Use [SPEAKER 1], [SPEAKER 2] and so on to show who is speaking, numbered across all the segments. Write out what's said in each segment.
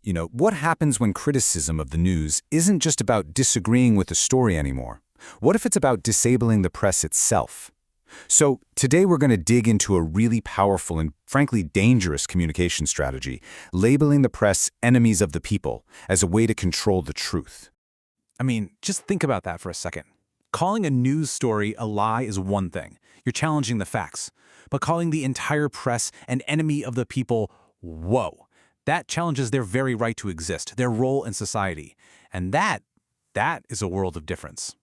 [SPEAKER 1] What happens when criticism of the news isn't just about disagreeing with the story anymore? What if it's about disabling the press itself? So today we're going to dig into a really powerful and frankly dangerous communication strategy, labeling the press enemies of the people as a way to control the truth.
[SPEAKER 2] I mean, just think about that for a second. Calling a news story a lie is one thing. You're challenging the facts. But calling the entire press an enemy of the people, whoa. That challenges their very right to exist, their role in society. And that is a world of difference.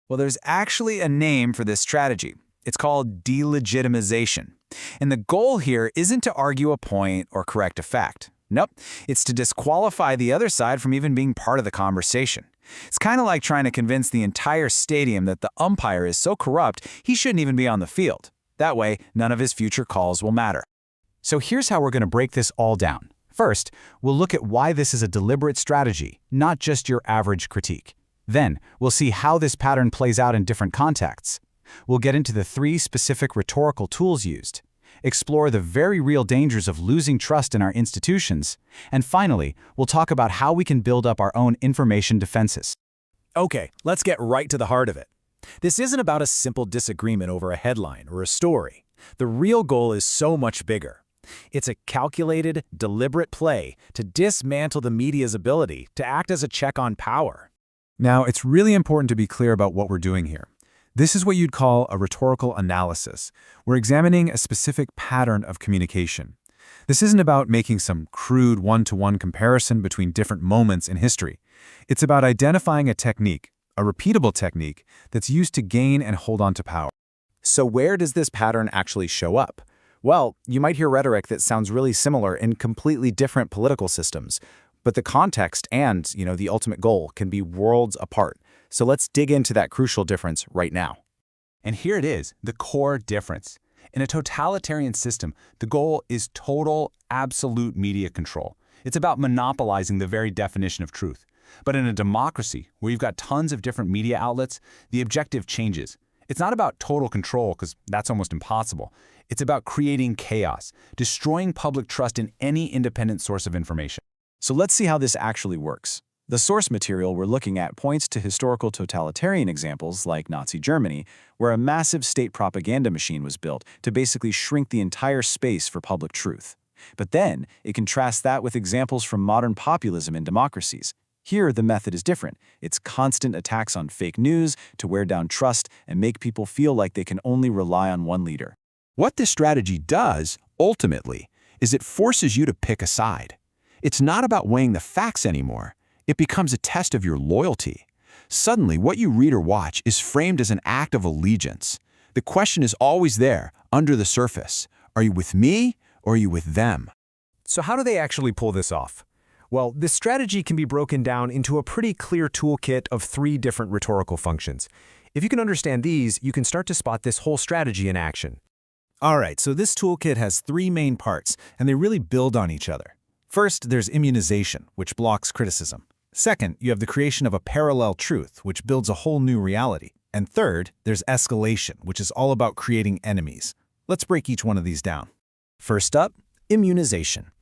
[SPEAKER 3] Well, there's actually a name for this strategy. It's called delegitimization. And the goal here isn't to argue a point or correct a fact. Nope, it's to disqualify the other side from even being part of the conversation. It's kind of like trying to convince the entire stadium that the umpire is so corrupt he shouldn't even be on the field. That way, none of his future calls will matter.
[SPEAKER 4] So here's how we're going to break this all down. First, we'll look at why this is a deliberate strategy, not just your average critique. Then, we'll see how this pattern plays out in different contexts. We'll get into the 3 specific rhetorical tools used, explore the very real dangers of losing trust in our institutions, and finally, we'll talk about how we can build up our own information defenses.
[SPEAKER 2] Okay, let's get right to the heart of it. This isn't about a simple disagreement over a headline or a story. The real goal is so much bigger. It's a calculated, deliberate play to dismantle the media's ability to act as a check on power.
[SPEAKER 5] Now, it's really important to be clear about what we're doing here. This is what you'd call a rhetorical analysis. We're examining a specific pattern of communication. This isn't about making some crude one-to-one comparison between different moments in history. It's about identifying a technique, a repeatable technique, that's used to gain and hold on to power.
[SPEAKER 1] So where does this pattern actually show up? Well, you might hear rhetoric that sounds really similar in completely different political systems, but the context and, the ultimate goal can be worlds apart. So let's dig into that crucial difference right now.
[SPEAKER 4] And here it is, the core difference. In a totalitarian system, the goal is total, absolute media control. It's about monopolizing the very definition of truth. But in a democracy, where you've got tons of different media outlets, the objective changes. It's not about total control, because that's almost impossible. It's about creating chaos, destroying public trust in any independent source of information.
[SPEAKER 3] So let's see how this actually works. The source material we're looking at points to historical totalitarian examples like Nazi Germany, where a massive state propaganda machine was built to basically shrink the entire space for public truth. But then, it contrasts that with examples from modern populism in democracies. Here, the method is different. It's constant attacks on fake news to wear down trust and make people feel like they can only rely on one leader.
[SPEAKER 6] What this strategy does, ultimately, is it forces you to pick a side. It's not about weighing the facts anymore. It becomes a test of your loyalty. Suddenly, what you read or watch is framed as an act of allegiance. The question is always there, under the surface. Are you with me, or are you with them?
[SPEAKER 2] So how do they actually pull this off? Well, this strategy can be broken down into a pretty clear toolkit of 3 different rhetorical functions. If you can understand these, you can start to spot this whole strategy in action.
[SPEAKER 5] All right, so this toolkit has 3 main parts, and they really build on each other. First, there's immunization, which blocks criticism. Second, you have the creation of a parallel truth, which builds a whole new reality. And third, there's escalation, which is all about creating enemies. Let's break each one of these down.
[SPEAKER 4] First up, immunization.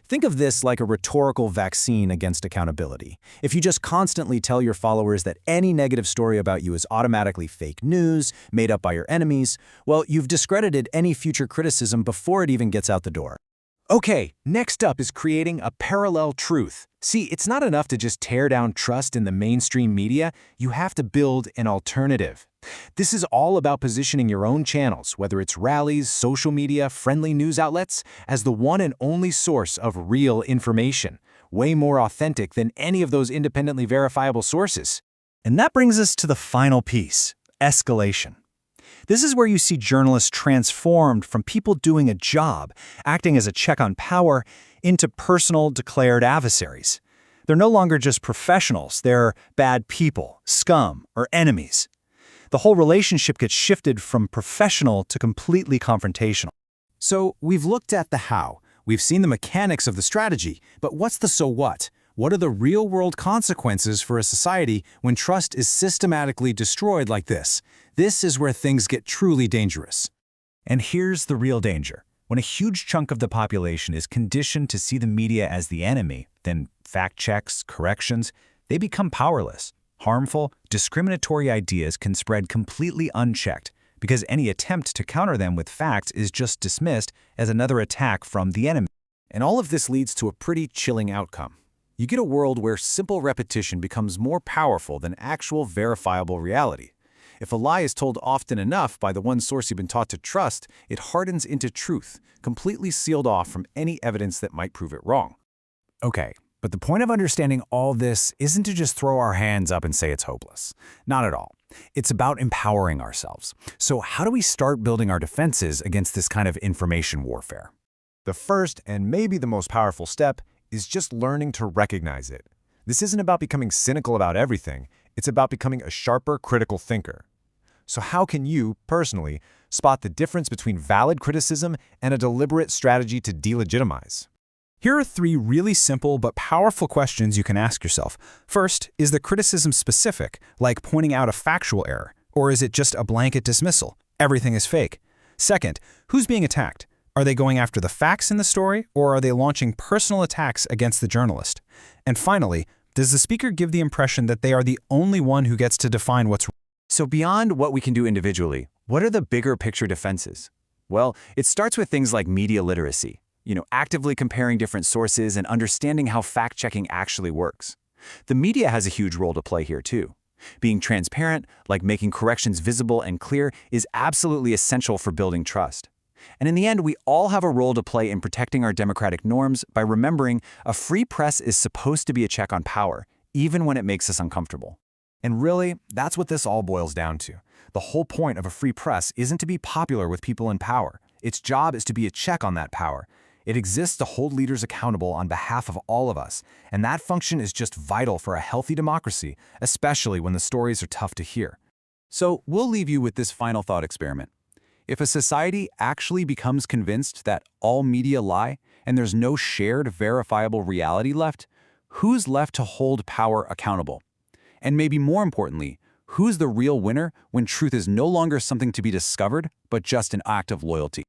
[SPEAKER 4] Think of this like a rhetorical vaccine against accountability. If you just constantly tell your followers that any negative story about you is automatically fake news, made up by your enemies, well, you've discredited any future criticism before it even gets out the door. Okay, next up is creating a parallel truth. See, it's not enough to just tear down trust in the mainstream media. You have to build an alternative. This is all about positioning your own channels, whether it's rallies, social media, friendly news outlets, as the one and only source of real information, way more authentic than any of those independently verifiable sources.
[SPEAKER 3] And that brings us to the final piece, escalation. This is where you see journalists transformed from people doing a job, acting as a check on power, into personal declared adversaries. They're no longer just professionals, they're bad people, scum, or enemies. The whole relationship gets shifted from professional to completely confrontational.
[SPEAKER 4] So we've looked at the how, we've seen the mechanics of the strategy, but what's the so what? What are the real-world consequences for a society when trust is systematically destroyed like this? This is where things get truly dangerous.
[SPEAKER 3] And here's the real danger. When a huge chunk of the population is conditioned to see the media as the enemy,
[SPEAKER 4] then fact checks, corrections, they become powerless. Harmful, discriminatory ideas can spread completely unchecked because any attempt to counter them with facts is just dismissed as another attack from the enemy.
[SPEAKER 1] And all of this leads to a pretty chilling outcome. You get a world where simple repetition becomes more powerful than actual verifiable reality. If a lie is told often enough by the one source you've been taught to trust, it hardens into truth, completely sealed off from any evidence that might prove it wrong.
[SPEAKER 4] Okay, but the point of understanding all this isn't to just throw our hands up and say it's hopeless. Not at all. It's about empowering ourselves. So how do we start building our defenses against this kind of information warfare?
[SPEAKER 5] The first, and maybe the most powerful step, is just learning to recognize it. This isn't about becoming cynical about everything. It's about becoming a sharper, critical thinker. So how can you, personally, spot the difference between valid criticism and a deliberate strategy to delegitimize?
[SPEAKER 2] Here are 3 really simple but powerful questions you can ask yourself. First, is the criticism specific, like pointing out a factual error? Or is it just a blanket dismissal? Everything is fake. Second, who's being attacked? Are they going after the facts in the story, or are they launching personal attacks against the journalist? And finally, does the speaker give the impression that they are the only one who gets to define what's wrong?
[SPEAKER 3] So beyond what we can do individually, what are the bigger picture defenses? Well, it starts with things like media literacy, actively comparing different sources and understanding how fact-checking actually works. The media has a huge role to play here too. Being transparent, like making corrections visible and clear, is absolutely essential for building trust. And in the end, we all have a role to play in protecting our democratic norms by remembering a free press is supposed to be a check on power, even when it makes us uncomfortable.
[SPEAKER 4] And really, that's what this all boils down to. The whole point of a free press isn't to be popular with people in power. Its job is to be a check on that power. It exists to hold leaders accountable on behalf of all of us, and that function is just vital for a healthy democracy, especially when the stories are tough to hear.
[SPEAKER 2] So we'll leave you with this final thought experiment. If a society actually becomes convinced that all media lie and there's no shared, verifiable reality left, who's left to hold power accountable? And maybe more importantly, who's the real winner when truth is no longer something to be discovered, but just an act of loyalty?